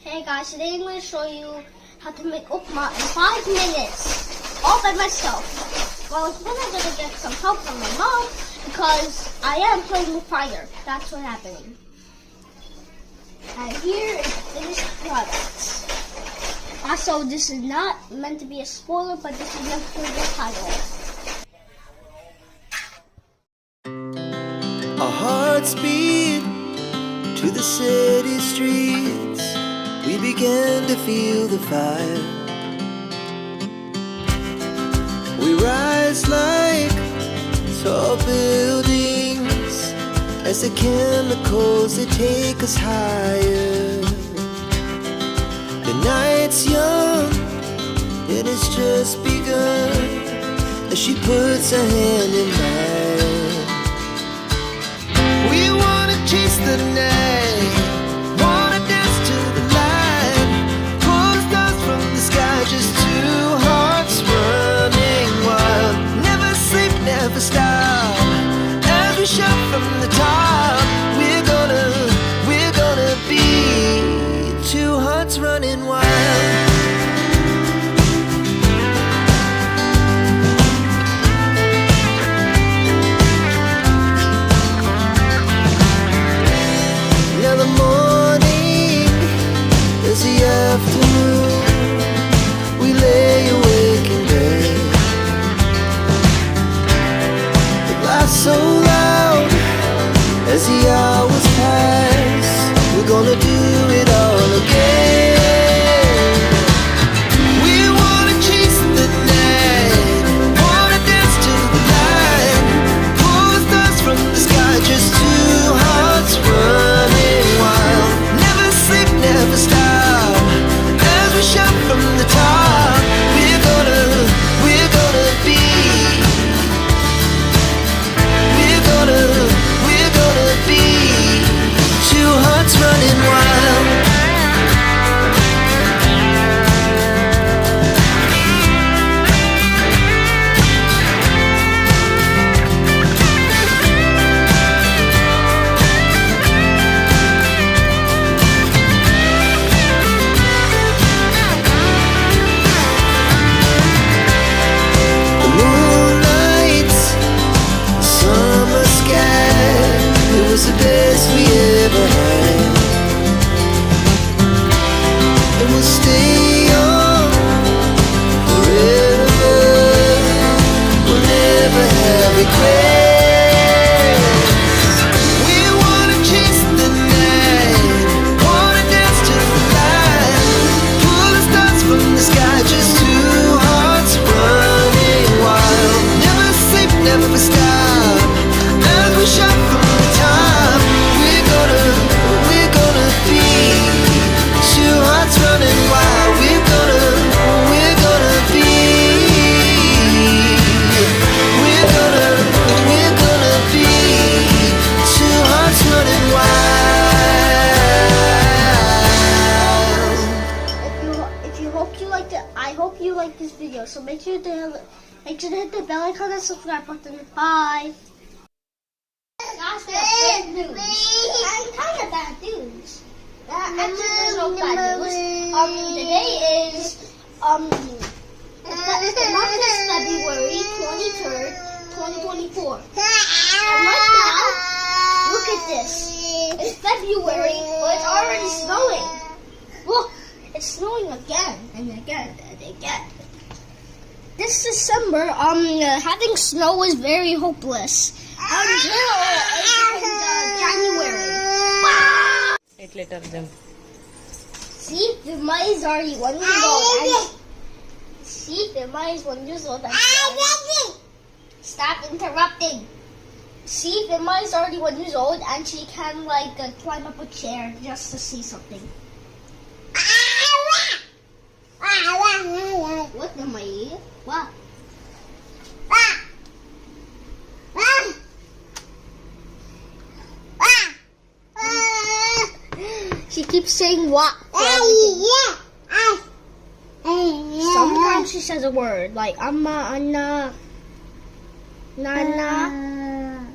Hey guys, today I'm going to show you how to make upma in 5 minutes, all by myself. Well, then I'm going to get some help from my mom because I am playing with fire. That's what's happening. And here is the finished product. Also, this is not meant to be a spoiler, but this is meant to be the title. Our hearts beat to the city streets. We began to feel the fire. We rise like tall buildings as the chemicals they take us higher. The night's young and it's just begun as she puts her hand in mine. We wanna chase the night, wanna dance to the light, pull the stars from the sky, just two hearts running wild. Never sleep, never stop, as we shout from the top. We're gonna be two hearts running wild. Afternoon, we lay awake in bed. The laughs so loud as the hours pass. We're gonna do it all again. We wanna chase the night, wanna dance to the light, pull the stars from the sky, just two hearts running wild. Never sleep, never stop, shout from the top. We're gonna be. We're gonna be two hearts running wild. The best we ever had, and we'll stay on forever. We'll never have regrets. We wanna chase the night, wanna dance to the light, pull the stars from the sky, just two hearts running wild. Never sleep, never stop, as we shout from the top. We're gonna be two hearts running wild. We're gonna be. We're gonna be two hearts running wild. I hope you like this video. So make sure to hit the bell icon and subscribe button. Bye. That's bad news. Kind of bad news. Actually, there's no bad news. Today is February 23rd, 2024. And right now, look at this. It's February, but it's already snowing. Look, it's snowing again and again and again. This December, having snow is very hopeless. Until January. 8 letter them. See, Upma is already 1 year old. See, Upma is 1 year old. Stop interrupting. See, Upma is already 1 year old and she can climb up a chair just to see something. What am I? What? She keeps saying what for everything. Sometimes she says a word like amma, anna, nana.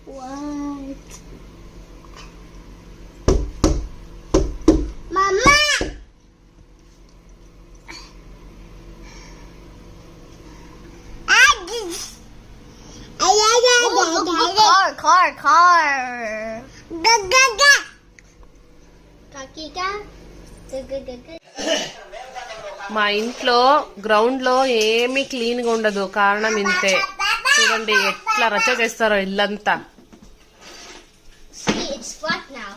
Wow. Mama! Car. మా ఇంట్లో ground లో ఏమీ clean గా ఉండదు, కారణం ఇంతే. చూడండి ఎట్లా రచ్చ చేస్తారో ఇల్లంతా. See, it's flat now.